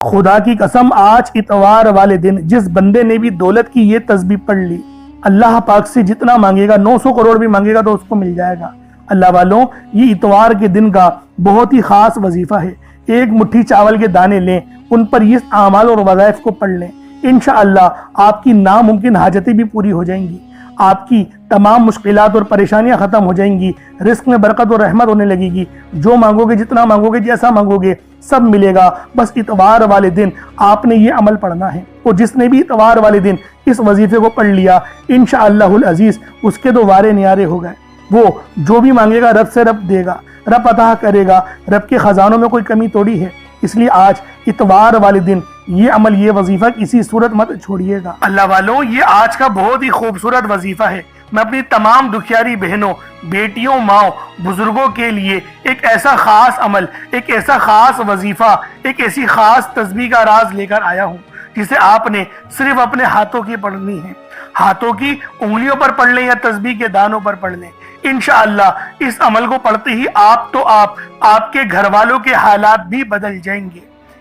خدا کی قسم آج اتوار والے دن جس بندے نے بھی دولت کی یہ تسبیح پڑھ لی، اللہ پاک سے جتنا مانگے گا 900 کروڑ بھی مانگے گا تو اس کو مل جائے گا۔ اللہ والوں، یہ اتوار کے دن کا بہت ہی خاص وظیفہ ہے۔ ایک مٹھی چاول کے دانے لیں، ان پر یہ اعمال اور وظائف کو پڑھ لیں، انشاءاللہ آپ کی ناممکن حاجتیں بھی پوری ہو جائیں گی، آپ کی تمام مشکلات اور پریشانیاں ختم ہو جائیں گی، رزق میں برکت اور رحمت ہونے لگے گی، جو مانگو گے، جتنا مانگو گے، جیسا مانگو گے سب ملے گا۔ بس اتوار والے دن آپ نے یہ عمل پڑھنا ہے، اور جس نے بھی اتوار والے دن اس وظیفے کو پڑھ لیا انشاءاللہ العزیز اس کے تو وارے نیارے ہو گئے۔ وہ جو بھی مانگے گا رب سے رب دے گا، رب عطا کرے گا، رب کے خزانوں میں کوئی کمی توڑی ہے۔ اس لیے آج اتوار والے دن یہ عمل، یہ وظیفہ کسی صورت مت چھوڑیے گا۔ اللہ والوں، یہ آج کا بہت ہی خوبصورت وظیفہ ہے۔ میں اپنی تمام دکھیاری بہنوں، بیٹیوں، ماؤں، بزرگوں کے لیے ایک ایسا خاص عمل، ایک ایسا خاص وظیفہ، ایک ایسی خاص تسبیح کا راز لے کر آیا ہوں، جسے آپ نے صرف اپنے ہاتھوں کی پڑھنی ہے۔ ہاتھوں کی انگلیوں پر پڑھ لیں یا تسبیح کے دانوں پر پڑھ لیں، انشاءاللہ اس عمل کو پڑھتے ہی آپ کے گھر والوں کے حالات بھی بدل جائیں گے۔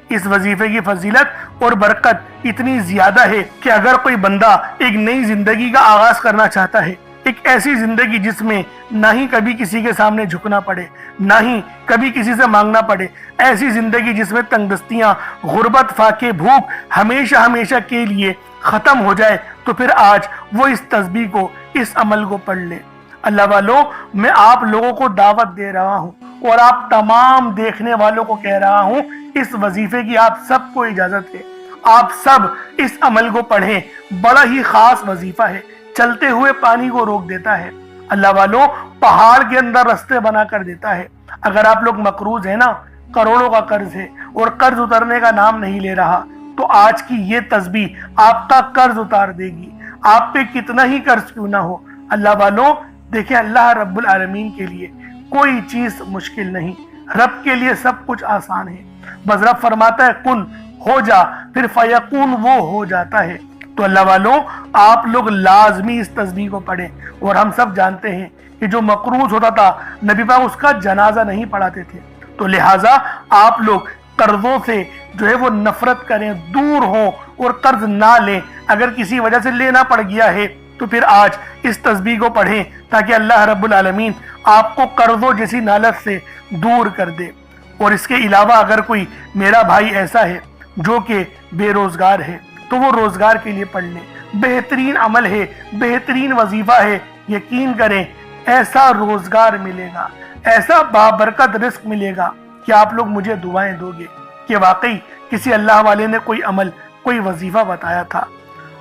اس وظیفے کی فضیلت اور برکت اتنی زیادہ ہے کہ اگر کوئی بندہ ایک نئی زندگی کا آغاز کرنا چاہتا ہے، ایک ایسی زندگی جس میں نہ ہی کبھی کسی کے سامنے جھکنا پڑے، نہ ہی کبھی کسی سے مانگنا پڑے، ایسی زندگی جس میں تنگ دستیاں، غربت، فاقے، بھوک ہمیشہ ہمیشہ کے لیے ختم ہو جائے، تو پھر آج وہ اس تسبیح کو، اس عمل کو پڑھ لے۔ اللہ والوں، میں آپ لوگوں کو دعوت دے رہا ہوں اور آپ تمام دیکھنے والوں کو کہہ رہا ہوں، اس وظیفے کی آپ سب کو اجازت ہے، آپ سب اس عمل کو پڑھیں۔ بڑا ہی خاص وظیفہ ہے، چلتے ہوئے پانی کو روک دیتا ہے، اللہ والوں پہاڑ کے اندر رستے بنا کر دیتا ہے۔ اگر آپ لوگ مقروض ہیں نا، کروڑوں کا قرض ہے اور قرض اترنے کا نام نہیں لے رہا، تو آج کی یہ تسبیح آپ کا قرض اتار دے گی، آپ پہ کتنا ہی قرض کیوں نہ ہو۔ اللہ والوں دیکھیں، اللہ رب العالمین کے لیے کوئی چیز مشکل نہیں، رب کے لیے سب کچھ آسان ہے۔ بس رب فرماتا ہے کن، ہو جا، پھر فیکون، وہ ہو جاتا ہے۔ تو اللہ والوں آپ لوگ لازمی اس تسبیح کو پڑھیں، اور ہم سب جانتے ہیں کہ جو مقروض ہوتا تھا نبی پاک اس کا جنازہ نہیں پڑھاتے تھے، تو لہٰذا آپ لوگ قرضوں سے جو ہے وہ نفرت کریں، دور ہوں اور قرض نہ لیں۔ اگر کسی وجہ سے لینا پڑ گیا ہے تو پھر آج اس تسبیح کو پڑھیں تاکہ اللہ رب العالمین آپ کو قرضوں جیسی نالت سے دور کر دے۔ اور اس کے علاوہ اگر کوئی میرا بھائی ایسا ہے جو کہ بے روزگار ہے تو وہ روزگار کے لیے پڑھ لیں، بہترین عمل ہے، بہترین وظیفہ ہے۔ یقین کریں ایسا روزگار ملے گا، ایسا بابرکت رزق ملے گا کہ آپ لوگ مجھے دعائیں دو گے کہ واقعی کسی اللہ والے نے کوئی عمل، کوئی وظیفہ بتایا تھا۔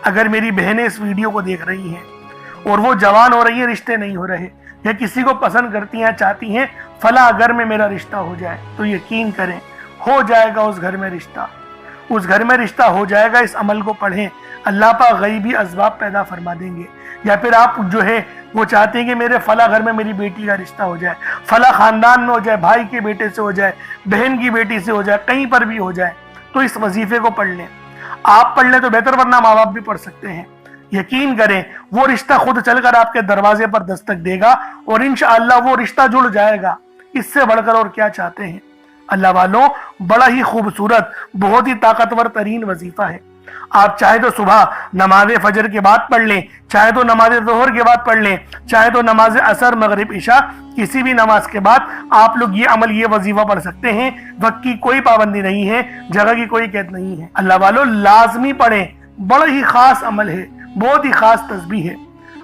اگر میری بہنیں اس ویڈیو کو دیکھ رہی ہیں اور وہ جوان ہو رہی ہیں، رشتے نہیں ہو رہے، یا کسی کو پسند کرتی ہیں، چاہتی ہیں فلاں گھر میں میرا رشتہ ہو جائے، تو یقین کریں ہو جائے گا اس گھر میں رشتہ، اس گھر میں رشتہ ہو جائے گا۔ اس عمل کو پڑھیں، اللہ پاک غیبی اسباب پیدا فرما دیں گے۔ یا پھر آپ جو ہے وہ چاہتے ہیں کہ میرے فلاں گھر میں میری بیٹی کا رشتہ ہو جائے، فلاں خاندان میں ہو جائے، بھائی کے بیٹے سے ہو جائے، بہن کی بیٹی سے ہو جائے، کہیں پر بھی ہو جائے، تو اس وظیفے کو پڑھ لیں۔ آپ پڑھ لیں تو بہتر، ورنہ ماں باپ بھی پڑھ سکتے ہیں۔ یقین کریں وہ رشتہ خود چل کر آپ کے دروازے پر دستک دے گا، اور انشاءاللہ وہ رشتہ جڑ جائے گا۔ اس سے بڑھ کر اور کیا چاہتے ہیں؟ اللہ والوں بڑا ہی خوبصورت، بہت ہی طاقتور ترین وظیفہ ہے۔ آپ چاہے تو صبح نماز فجر کے بعد پڑھ لیں، چاہے تو نماز ظہر کے بعد پڑھ لیں، چاہے تو نماز عصر، مغرب، عشاء، کسی بھی نماز کے بعد آپ لوگ یہ عمل، یہ وظیفہ پڑھ سکتے ہیں۔ وقت کی کوئی پابندی نہیں ہے، جگہ کی کوئی قید نہیں ہے۔ اللہ والوں لازمی پڑھیں، بڑا ہی خاص عمل ہے، بہت ہی خاص تسبیح ہے۔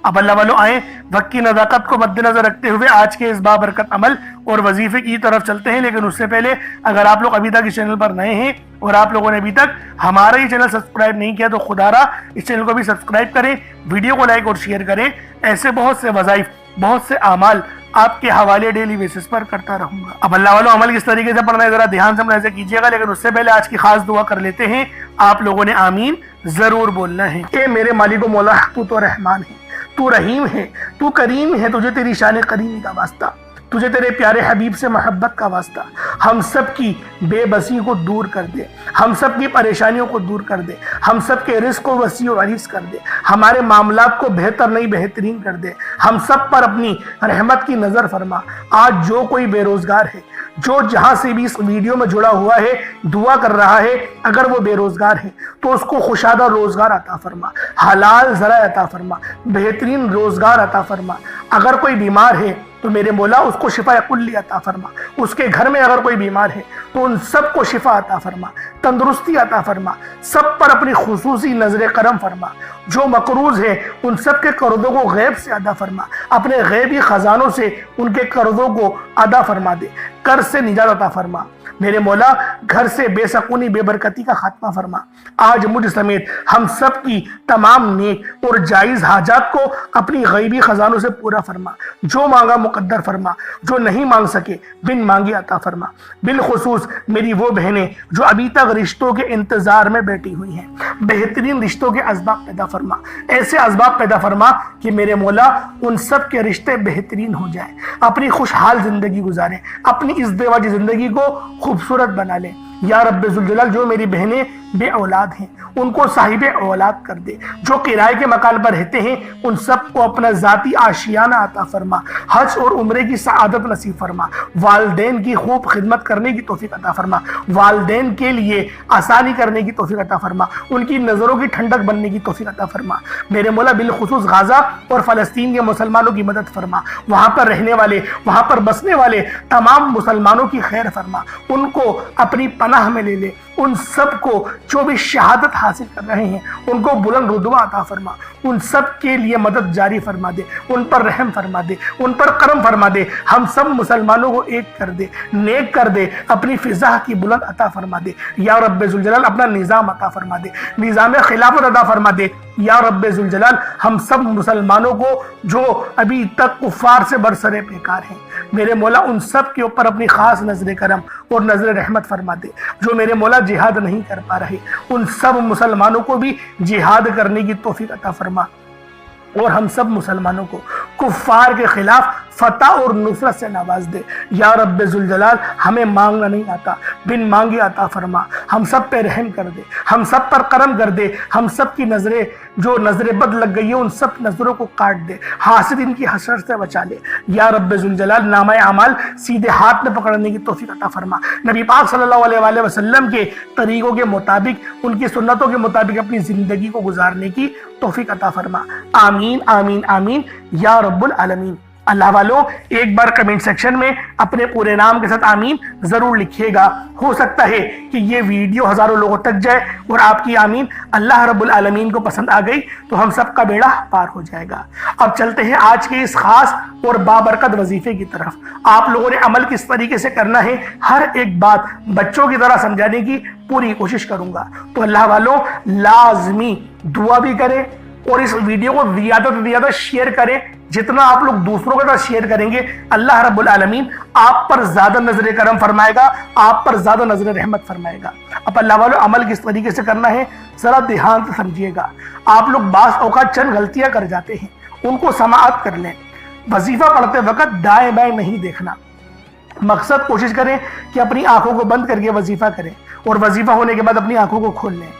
اب اللہ والوں آئیں، وقت کی نزاکت کو مد نظر رکھتے ہوئے آج کے اس بابرکت عمل اور وظیفے کی طرف چلتے ہیں۔ لیکن اس سے پہلے اگر آپ لوگ ابھی تک اس چینل پر نئے ہیں اور آپ لوگوں نے ابھی تک ہمارا یہ چینل سبسکرائب نہیں کیا، تو خدا را اس چینل کو بھی سبسکرائب کریں، ویڈیو کو لائک اور شیئر کریں۔ ایسے بہت سے وظائف، بہت سے اعمال آپ کے حوالے ڈیلی بیسس پر کرتا رہوں گا۔ اب اللہ والوں عمل کس طریقے سے پڑھنا ہے ذرا دھیان سے ملاحظہ کیجیے گا، لیکن اس سے پہلے آج کی خاص دعا کر لیتے ہیں۔ آپ لوگوں نے آمین ضرور بولنا ہے۔ اے میرے مالک و مولا، تو تو رحمان ہے، تو رحیم ہے، تو کریم ہے، تجھے تیری شان کریمی کا واسطہ، تجھے تیرے پیارے حبیب سے محبت کا واسطہ۔ ہم سب کی بے بسی کو دور کر دے، ہم سب کی پریشانیوں کو دور کر دے، ہم سب کے رزق کو وسیع و عریض کر دے، ہمارے معاملات کو بہتر نہیں بہترین کر دے، ہم سب پر اپنی رحمت کی نظر فرما۔ آج جو کوئی بے روزگار ہے، جو جہاں سے بھی اس ویڈیو میں جڑا ہوا ہے دعا کر رہا ہے، اگر وہ بے روزگار ہے تو اس کو خوشادہ روزگار عطا فرما، حلال ذرائع عطا فرما، بہترین روزگار عطا فرما۔ اگر کوئی بیمار ہے تو میرے مولا اس کو شفا کلی عطا فرما، اس کے گھر میں اگر کوئی بیمار ہے تو ان سب کو شفا عطا فرما، تندرستی عطا فرما، سب پر اپنی خصوصی نظر کرم فرما۔ جو مقروض ہے ان سب کے قرضوں کو غیب سے ادا فرما، اپنے غیبی خزانوں سے ان کے قرضوں کو ادا فرما دے، قرض سے نجات عطا فرما۔ میرے مولا گھر سے بے سکونی بے برکتی کا خاتمہ فرما۔ آج مجھ سمیت ہم سب کی تمام نیک اور جائز حاجات کو اپنی غیبی خزانوں سے پورا فرما، جو مانگا مقدر فرما، جو نہیں مانگ سکے بن مانگے عطا فرما۔ بالخصوص میری وہ بہنیں جو ابھی تک رشتوں کے انتظار میں بیٹھی ہوئی ہیں، بہترین رشتوں کے اسباب پیدا فرما، ایسے اسباب پیدا فرما کہ میرے مولا ان سب کے رشتے بہترین ہو جائیں، اپنی خوشحال زندگی گزاریں، اپنی ازدواجی زندگی کو خوبصورت بنا لیں۔ یا رب ذوالجلال جو میری بہنیں بے اولاد ہیں ان کو صاحب اولاد کر دے، جو کرائے کے مکان پر رہتے ہیں ان سب کو اپنا ذاتی آشیانہ عطا فرما، حج اور عمرے کی سعادت نصیب فرما، والدین کی خوب خدمت کرنے کی توفیق عطا فرما، والدین کے لیے آسانی کرنے کی توفیق عطا فرما، ان کی نظروں کی ٹھنڈک بننے کی توفیق عطا فرما۔ میرے مولا بالخصوص غزہ اور فلسطین کے مسلمانوں کی مدد فرما، وہاں پر رہنے والے، وہاں پر بسنے والے تمام مسلمانوں کی خیر فرما، ان کو اپنی پناہ میں لے لے، ان سب کو جو بھی شہادت حاصل کر رہے ہیں ان کو بلند رتبہ عطا فرما، ان سب کے لیے مدد جاری فرما دے، ان پر رحم فرما دے، ان پر کرم فرما دے، ہم سب مسلمانوں کو ایک کر دے، نیک کر دے، اپنی فضا کی بلند عطا فرما دے۔ یا رب ذوالجلال اپنا نظام عطا فرما دے، نظام خلافت عطا فرما دے۔ یا رب ذوالجلال ہم سب مسلمانوں کو جو ابھی تک کفار سے برسرے پیکار ہیں میرے مولا ان سب کے اوپر اپنی خاص نظر کرم اور نظر رحمت فرما دے۔ جو میرے مولا جہاد نہیں کر پا رہے ان سب مسلمانوں کو بھی جہاد کرنے کی توفیق عطا فرما، اور ہم سب مسلمانوں کو کفار کے خلاف فتح اور نصرت سے نواز دے۔ یا رب ذوالجلال ہمیں مانگنا نہیں آتا، بن مانگے عطا فرما، ہم سب پہ رحم کر دے، ہم سب پر کرم کر دے، ہم سب کی نظریں جو نظر بد لگ گئی ہے ان سب نظروں کو کاٹ دے، حاسد ان کی حسرت سے بچا لے۔ یا رب ذوالجلال نامہ اعمال سیدھے ہاتھ میں پکڑنے کی توفیق عطا فرما، نبی پاک صلی اللہ علیہ وآلہ وسلم کے طریقوں کے مطابق، ان کی سنتوں کے مطابق اپنی زندگی کو گزارنے کی توفیق عطا فرما۔ آمین آمین آمین یا رب العالمین۔ اللہ والوں ایک بار کمنٹ سیکشن میں اپنے پورے نام کے ساتھ آمین ضرور لکھیے گا، ہو سکتا ہے کہ یہ ویڈیو ہزاروں لوگوں تک جائے اور آپ کی آمین اللہ رب العالمین کو پسند آ گئی تو ہم سب کا بیڑا پار ہو جائے گا۔ اب چلتے ہیں آج کے اس خاص اور بابرکت وظیفے کی طرف۔ آپ لوگوں نے عمل کس طریقے سے کرنا ہے ہر ایک بات بچوں کی طرح سمجھانے کی پوری کوشش کروں گا، تو اللہ والوں لازمی دعا بھی کریں اور اس ویڈیو کو زیادہ سے زیادہ شیئر کریں۔ جتنا آپ لوگ دوسروں کے ساتھ شیئر کریں گے اللہ رب العالمین آپ پر زیادہ نظر کرم فرمائے گا، آپ پر زیادہ نظر رحمت فرمائے گا۔ اب اللہ والوں عمل کس طریقے سے کرنا ہے ذرا دھیان سے سمجھیے گا۔ آپ لوگ بعض اوقات چند غلطیاں کر جاتے ہیں، ان کو سماعت کر لیں۔ وظیفہ پڑھتے وقت دائیں بائیں نہیں دیکھنا، مقصد کوشش کریں کہ اپنی آنکھوں کو بند کر کے وظیفہ کریں اور وظیفہ ہونے کے بعد اپنی آنکھوں کو کھول لیں،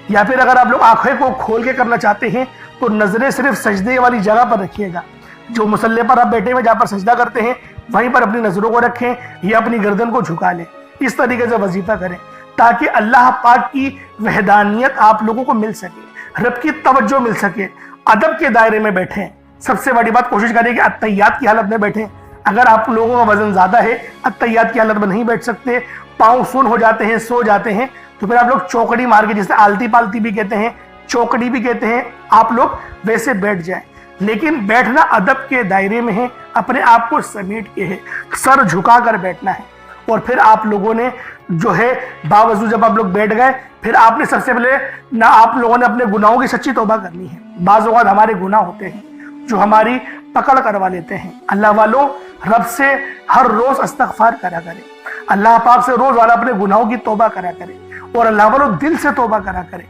یا پھر اگر آپ لوگ آنکھیں کو کھول کے کرنا چاہتے ہیں تو نظریں صرف سجدے والی جگہ پر رکھیے گا، جو مصلی پر آپ بیٹھے ہوئے جہاں پر سجدہ کرتے ہیں وہیں پر اپنی نظروں کو رکھیں یا اپنی گردن کو جھکا لیں۔ اس طریقے سے وظیفہ کریں تاکہ اللہ پاک کی وحدانیت آپ لوگوں کو مل سکے، رب کی توجہ مل سکے۔ ادب کے دائرے میں بیٹھیں، سب سے بڑی بات کوشش کریں کہ اتحیات کی حالت میں بیٹھیں۔ اگر آپ لوگوں کا وزن زیادہ ہے اتحیات کی حالت میں نہیں بیٹھ سکتے، پاؤں سن ہو جاتے ہیں، سو جاتے ہیں، تو پھر آپ لوگ چوکڑی مار کے، جسے آلتی پالتی بھی کہتے ہیں، چوکڑی بھی کہتے ہیں، آپ لوگ ویسے بیٹھ جائیں۔ لیکن بیٹھنا ادب کے دائرے میں ہے، اپنے آپ کو سمیٹ کے ہے، سر جھکا کر بیٹھنا ہے۔ اور پھر آپ لوگوں نے جو ہے باوضو جب آپ لوگ بیٹھ گئے پھر آپ نے سب سے پہلے نہ آپ لوگوں نے اپنے گناہوں کی سچی توبہ کرنی ہے۔ بعض اوقات ہمارے گناہ ہوتے ہیں جو ہماری پکڑ کروا لیتے ہیں۔ اللہ والوں رب سے ہر روز استغفار کرا کریں، اللہ پاک سے روز والا اپنے گناہوں کی توبہ کرا کریں، اور اللہ والوں دل سے توبہ کرا کریں۔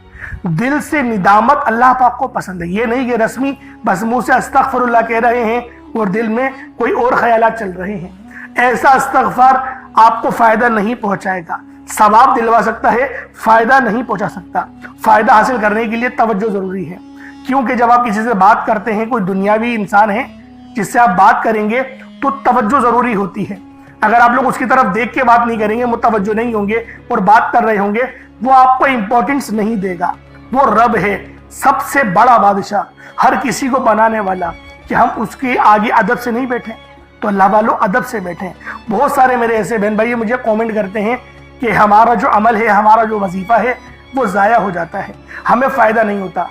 دل سے ندامت اللہ پاک کو پسند ہے، یہ نہیں کہ رسمی بس منہ سے استغفر اللہ کہہ رہے ہیں اور دل میں کوئی اور خیالات چل رہے ہیں۔ ایسا استغفار آپ کو فائدہ نہیں پہنچائے گا، ثواب دلوا سکتا ہے، فائدہ نہیں پہنچا سکتا۔ فائدہ حاصل کرنے کے لیے توجہ ضروری ہے، کیونکہ جب آپ کسی سے بات کرتے ہیں، کوئی دنیاوی انسان ہے جس سے آپ بات کریں گے تو توجہ ضروری ہوتی ہے۔ اگر آپ لوگ اس کی طرف دیکھ کے بات نہیں کریں گے، متوجہ نہیں ہوں گے اور بات کر رہے ہوں گے، وہ آپ کو امپورٹنس نہیں دے گا۔ وہ رب ہے، سب سے بڑا بادشاہ، ہر کسی کو بنانے والا، کہ ہم اس کے آگے ادب سے نہیں بیٹھیں۔ تو اللہ والوں ادب سے بیٹھیں۔ بہت سارے میرے ایسے بہن بھائی مجھے کومنٹ کرتے ہیں کہ ہمارا جو عمل ہے، ہمارا جو وظیفہ ہے وہ ضائع ہو جاتا ہے، ہمیں فائدہ نہیں ہوتا۔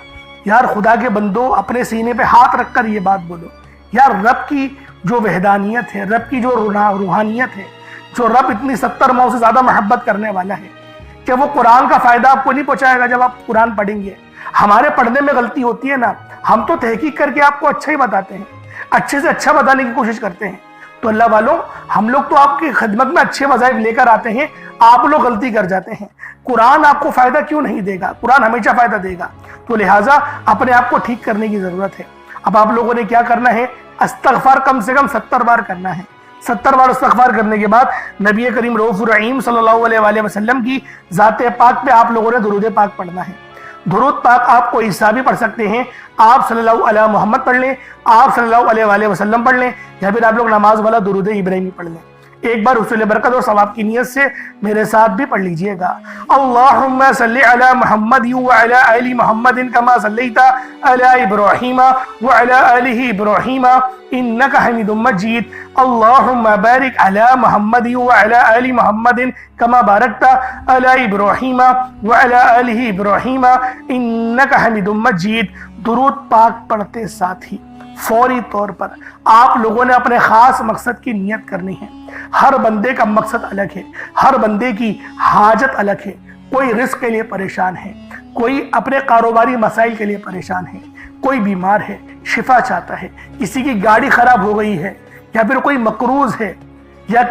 یار خدا کے بندو، اپنے سینے پہ ہاتھ رکھ کر یہ بات بولو، یار رب کی جو وحدانیت ہے، رب کی جو روحانیت ہے، جو رب اتنی 70 ماؤں سے زیادہ محبت کرنے والا ہے، کہ وہ قرآن کا فائدہ آپ کو نہیں پہنچائے گا جب آپ قرآن پڑھیں گے۔ ہمارے پڑھنے میں غلطی ہوتی ہے نا، ہم تو تحقیق کر کے آپ کو اچھا ہی بتاتے ہیں، اچھے سے اچھا بتانے کی کوشش کرتے ہیں۔ تو اللہ والوں، ہم لوگ تو آپ کی خدمت میں اچھے وظائف لے کر آتے ہیں، آپ لوگ غلطی کر جاتے ہیں۔ قرآن آپ کو فائدہ کیوں نہیں دے گا؟ قرآن ہمیشہ فائدہ دے گا۔ تو لہٰذا اپنے آپ کو ٹھیک کرنے کی ضرورت ہے۔ اب آپ لوگوں نے کیا کرنا ہے؟ استغفار کم سے کم 70 بار کرنا ہے۔ 70 بار استغفار کرنے کے بعد نبی کریم رؤوف الرحیم صلی اللہ علیہ وآلہ وسلم کی ذات پاک پہ آپ لوگوں نے درود پاک پڑھنا ہے۔ درود پاک آپ کو عیسیٰ بھی پڑھ سکتے ہیں، آپ صلی اللہ علیہ محمد پڑھ لیں، آپ صلی اللہ علیہ وآلہ وسلم پڑھ لیں، یا پھر آپ لوگ نماز والا درود ابراہیمی پڑھ لیں۔ ایک بار حصول برکت اور ثواب کی نیت سے میرے ساتھ بھی پڑھ لیجئے گا۔ اللہم صلی علی محمد وعلی آل محمد کما صلیت علی ابراہیم وعلی آل ابراہیم انک حمید مجید۔ اللہم بارک علی محمد وعلی آل محمد کما بارکت علی ابراہیم وعلی آل ابراہیم انک حمید مجید۔ درود پاک پڑھتے ساتھ ہی فوری طور پر آپ لوگوں نے اپنے خاص مقصد کی نیت کرنی ہے۔ ہر بندے کا مقصد الگ ہے، ہر بندے کی حاجت الگ ہے۔ کوئی رزق کے لیے پریشان ہے، کوئی اپنے کاروباری مسائل کے لیے پریشان ہے، کوئی بیمار ہے، شفا چاہتا ہے، کسی کی گاڑی خراب ہو گئی ہے، یا پھر کوئی مقروض ہے، یا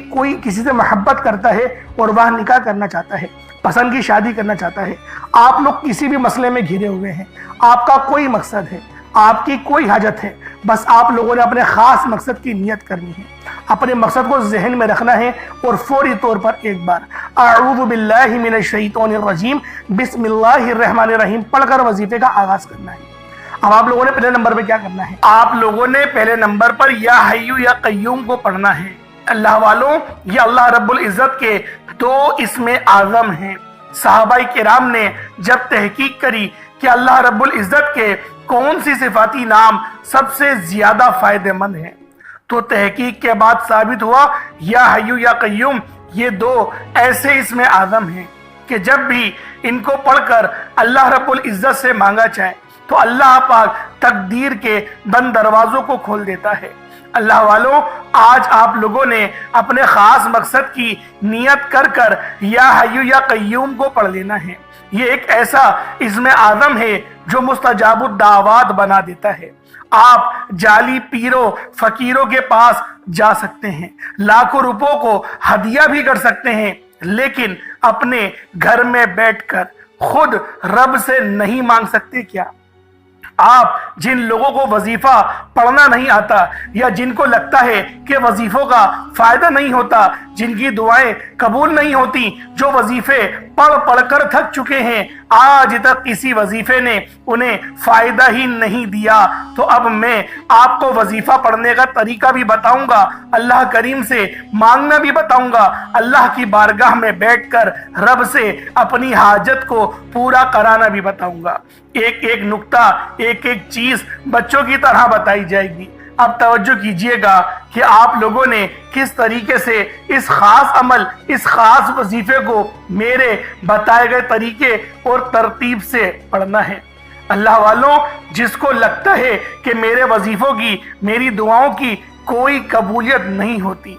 کوئی کسی سے محبت کرتا ہے اور وہ نکاح کرنا چاہتا ہے، پسند کی شادی کرنا چاہتا ہے۔ آپ لوگ کسی بھی مسئلے میں گھرے ہوئے ہیں، آپ کا کوئی مقصد ہے، آپ کی کوئی حاجت ہے، بس آپ لوگوں نے اپنے خاص مقصد کی نیت کرنی ہے، اپنے مقصد کو ذہن میں رکھنا ہے، اور فوری طور پر ایک بار اعوذ باللہ من الشیطان الرجیم بسم اللہ الرحمن الرحیم پڑھ کر وظیفے کا آغاز کرنا ہے۔ اب آپ لوگوں نے پہلے نمبر پہ کیا کرنا ہے؟ آپ لوگوں نے پہلے نمبر پر یا حیو یا قیوم کو پڑھنا ہے۔ اللہ والوں، یہ اللہ رب العزت کے 2 اسم اعظم ہیں۔ صحابہ کرام نے جب تحقیق کری کہ اللہ رب العزت کے کون سی صفاتی نام سب سے زیادہ فائدہ مند ہیں، تو تحقیق کے بعد ثابت ہوا یا حیو یا قیوم یہ 2 ایسے اسم اعظم ہیں کہ جب بھی ان کو پڑھ کر اللہ رب العزت سے مانگا جائے تو اللہ پاک تقدیر کے بند دروازوں کو کھول دیتا ہے۔ اللہ والوں، آج آپ لوگوں نے اپنے خاص مقصد کی نیت کر کر یا حیو یا قیوم کو پڑھ لینا ہے۔ یہ ایک ایسا اسم اعظم ہے جو مستجاب الدعوات بنا دیتا ہے۔ آپ جعلی پیروں فقیروں کے پاس جا سکتے ہیں، لاکھوں روپوں کو ہدیہ بھی کر سکتے ہیں، لیکن اپنے گھر میں بیٹھ کر خود رب سے نہیں مانگ سکتے کیا؟ آپ جن لوگوں کو وظیفہ پڑھنا نہیں آتا، یا جن کو لگتا ہے کہ وظیفوں کا فائدہ نہیں ہوتا، جن کی دعائیں قبول نہیں ہوتی، جو وظیفے پڑھ کر تھک چکے ہیں، آج تک کسی وظیفے نے انہیں فائدہ ہی نہیں دیا، تو اب میں آپ کو وظیفہ پڑھنے کا طریقہ بھی بتاؤں گا، اللہ کریم سے مانگنا بھی بتاؤں گا، اللہ کی بارگاہ میں بیٹھ کر رب سے اپنی حاجت کو پورا کرانا بھی بتاؤں گا۔ ایک ایک نقطہ، ایک ایک چیز بچوں کی طرح بتائی جائے گی۔ اب توجہ کیجئے گا کہ آپ لوگوں نے کس طریقے سے اس خاص عمل، اس خاص وظیفے کو میرے بتائے گئے طریقے اور ترتیب سے پڑھنا ہے۔ اللہ والوں، جس کو لگتا ہے کہ میرے وظیفوں کی، میری دعاؤں کی کوئی قبولیت نہیں ہوتی،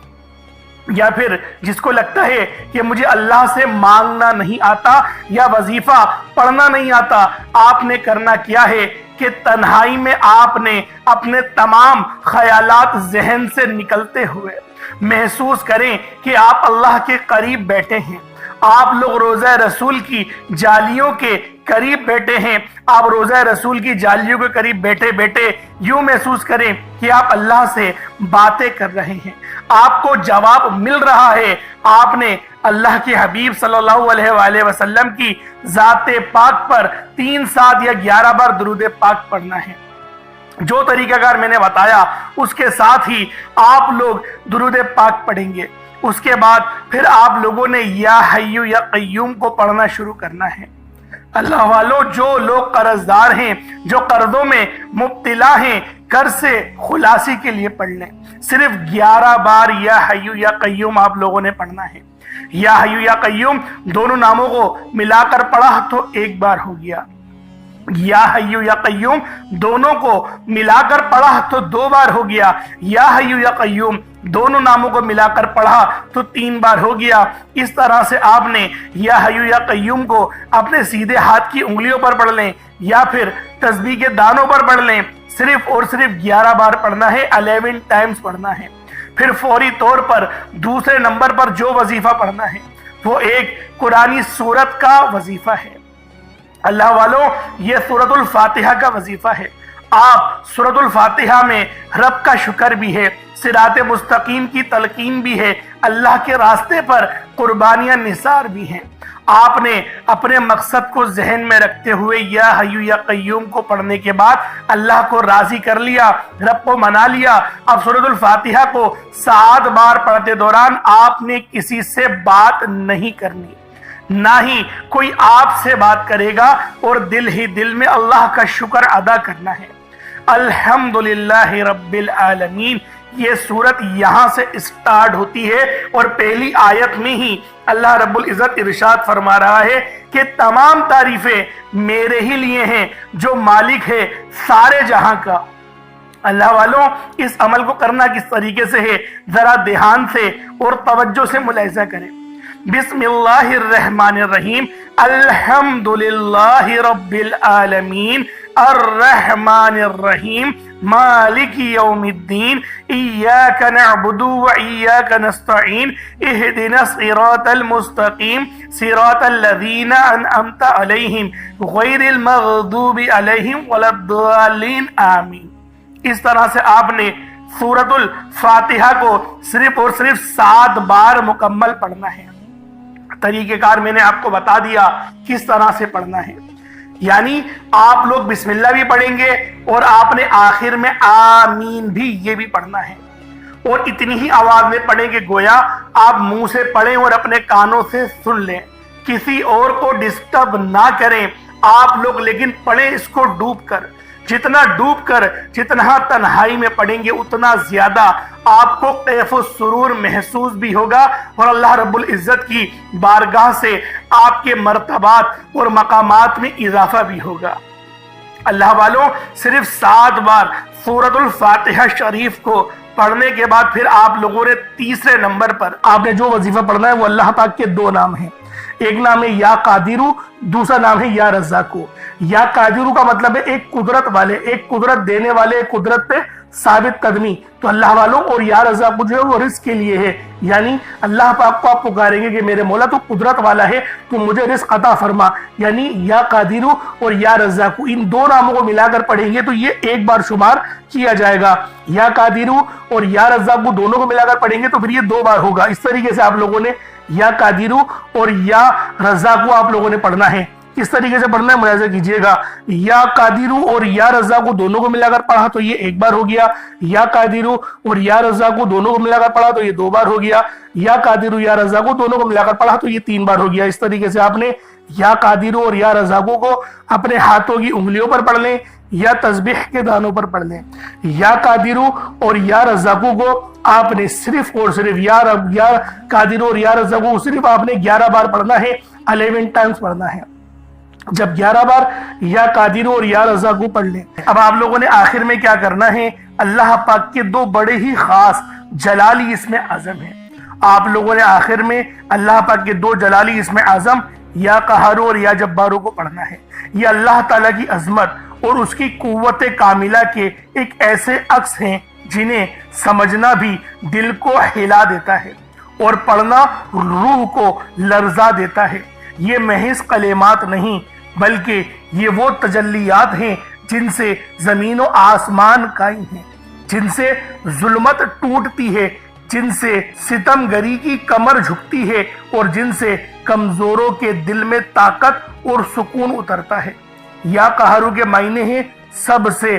یا پھر جس کو لگتا ہے کہ مجھے اللہ سے مانگنا نہیں آتا یا وظیفہ پڑھنا نہیں آتا، آپ نے کرنا کیا ہے کہ تنہائی میں آپ نے اپنے تمام خیالات ذہن سے نکلتے ہوئے محسوس کریں کہ آپ اللہ کے قریب بیٹھے ہیں، آپ لوگ روضہ رسول کی جالیوں کے قریب بیٹھے ہیں، آپ روضہ رسول کی جالیوں کے قریب بیٹھے بیٹھے یوں محسوس کریں کہ آپ اللہ سے باتیں کر رہے ہیں، آپ کو جواب مل رہا ہے۔ آپ نے اللہ کے حبیب صلی اللہ علیہ وآلہ وسلم کی ذات پاک پر 3 7 یا 11 بار درود پاک پڑھنا ہے۔ جو طریقہ کار میں نے بتایا اس کے ساتھ ہی آپ لوگ درود پاک پڑھیں گے۔ اس کے بعد پھر آپ لوگوں نے یا حیو یا قیوم کو پڑھنا شروع کرنا ہے۔ اللہ والو، جو لوگ قرض دار ہیں، جو قرضوں میں مبتلا ہیں، قرض سے خلاصی کے لیے پڑھ لیں۔ صرف 11 بار یا حیو یا قیوم آپ لوگوں نے پڑھنا ہے۔ یا حیو یا قیوم دونوں ناموں کو ملا کر پڑھا تو ایک بار ہو گیا، یا حیو یا قیوم دونوں کو ملا کر پڑھا تو 2 بار ہو گیا، یا حیو یا قیوم دونوں ناموں کو ملا کر پڑھا تو 3 بار ہو گیا۔ اس طرح سے آپ نے یا حیو یا قیوم کو اپنے سیدھے ہاتھ کی انگلیوں پر پڑھ لیں یا پھر تسبیح کے دانوں پر پڑھ لیں۔ صرف اور صرف 11 بار پڑھنا ہے، 11 ٹائمز پڑھنا ہے۔ پھر فوری طور پر دوسرے نمبر پر جو وظیفہ پڑھنا ہے وہ ایک قرآنی سورت کا وظیفہ ہے۔ اللہ والو، یہ سورۃ الفاتحہ کا وظیفہ ہے۔ آپ سورۃ الفاتحہ میں رب کا شکر بھی ہے، صراط مستقیم کی تلقین بھی ہے، اللہ کے راستے پر قربانیاں نثار بھی ہیں۔ آپ نے اپنے مقصد کو ذہن میں رکھتے ہوئے یا حیو یا قیوم کو پڑھنے کے بعد اللہ کو راضی کر لیا، رب کو منا لیا۔ اب سورۃ الفاتحہ کو 7 بار پڑھتے دوران آپ نے کسی سے بات نہیں کرنی، نہ ہی کوئی آپ سے بات کرے گا، اور دل ہی دل میں اللہ کا شکر ادا کرنا ہے۔ الحمدللہ رب العالمین، یہ سورت یہاں سے اسٹارٹ ہوتی ہے اور پہلی آیت میں ہی اللہ رب العزت ارشاد فرما رہا ہے کہ تمام تعریفیں میرے ہی لیے ہیں جو مالک ہے سارے جہاں کا۔ اللہ والوں، اس عمل کو کرنا کس طریقے سے ہے ذرا دھیان سے اور توجہ سے ملاحظہ کریں۔ بسم اللہ الرحمن الرحیم، الحمدللہ رب العالمین الرحمن الرحیم مالک یوم الدین ایاک نعبد و ایاک نستعین اہدنا الصراط المستقیم صراط الذین انعمت علیہم غیر المغضوب علیہم ولا الضالین آمین۔ اس طرح سے آپ نے سورۃ الفاتحہ کو صرف اور صرف 7 بار مکمل پڑھنا ہے۔ طریقہ کار میں نے آپ کو بتا دیا کس طرح سے پڑھنا ہے، یعنی آپ لوگ بسم اللہ بھی پڑھیں گے اور آپ نے آخر میں آمین بھی یہ بھی پڑھنا ہے، اور اتنی ہی آواز میں پڑھیں کہ گویا آپ منہ سے پڑھیں اور اپنے کانوں سے سن لیں، کسی اور کو ڈسٹرب نہ کریں آپ لوگ، لیکن پڑھیں اس کو ڈوب کر۔ جتنا ڈوب کر، جتنا تنہائی میں پڑھیں گے اتنا زیادہ آپ کو کیف و سرور محسوس بھی ہوگا، اور اللہ رب العزت کی بارگاہ سے آپ کے مرتبات اور مقامات میں اضافہ بھی ہوگا۔ اللہ والوں، صرف 7 بار سورۃ الفاتحہ شریف کو پڑھنے کے بعد پھر آپ لوگوں نے تیسرے نمبر پر آپ نے جو وظیفہ پڑھنا ہے وہ اللہ پاک کے 2 نام ہیں، ایک نام ہے یا قادرو، دوسرا نام ہے یا رزاقو۔ یا قادرو کا مطلب ہے ایک قدرت والے، ایک قدرت دینے والے، ایک قدرت پہ ثابت قدمی، تو اللہ والوں، اور یا رزاقو جو ہے وہ رزق کے لیے ہے، یعنی اللہ پاک کو آپ پکاریں گے کہ میرے مولا تو قدرت والا ہے، تو مجھے رزق عطا فرما، یعنی یا قادرو اور یا رزاقو ان 2 ناموں کو ملا کر پڑھیں گے تو یہ ایک بار شمار کیا جائے گا۔ یا قادرو اور یا رزاقو دونوں کو ملا کر پڑھیں گے تو پھر یہ 2 بار ہوگا۔ اس طریقے سے آپ لوگوں نے یا قادرو اور یا رزاقو آپ لوگوں نے پڑھنا ہے۔ کس طریقے سے پڑھنا ہے ملاحظہ کیجئے گا، یا قادرو اور یا رزاقو دونوں کو ملا کر پڑھا تو یہ 1 بار ہو گیا، یا قادرو اور یا رزاقو دونوں کو ملا کر پڑھا تو یہ 2 بار ہو گیا، یا قادرو یا رزاقو دونوں کو ملا کر پڑھا تو یہ 3 بار ہو گیا۔ اس طریقے سے آپ نے یا قادرو اور یا رزاقو کو اپنے ہاتھوں کی انگلیوں پر پڑھ لیں یا تسبیح کے دانوں پر پڑھ لیں۔ یا قادرو اور یا رزاقو کو آپ نے صرف اور صرف یا قادرو اور یا رزاقو کو صرف آپ نے 11 بار پڑھنا ہے، 11 ٹائمز پڑھنا ہے۔ جب 11 بار یا قادرو اور یا رزاقو پڑھ لیں، اب آپ لوگوں نے آخر میں کیا کرنا ہے، اللہ پاک کے 2 بڑے ہی خاص جلالی اسم اعظم ہیں، آپ لوگوں نے آخر میں اللہ پاک کے 2 جلالی اسم اعظم یا قہارو اور یا جبارو کو پڑھنا ہے۔ یہ اللہ تعالیٰ کی عظمت اور اس کی قوت کاملہ کے ایک ایسے عکس ہیں جنہیں سمجھنا بھی دل کو ہلا دیتا ہے اور پڑھنا روح کو لرزا دیتا ہے۔ یہ محض کلمات نہیں بلکہ یہ وہ تجلیات ہیں جن سے زمین و آسمان قائم ہیں، جن سے ظلمت ٹوٹتی ہے، جن سے ستم گری کی کمر جھکتی ہے اور جن سے کمزوروں کے دل میں طاقت اور سکون اترتا ہے۔ یا قہرو کے معنی ہیں سب سے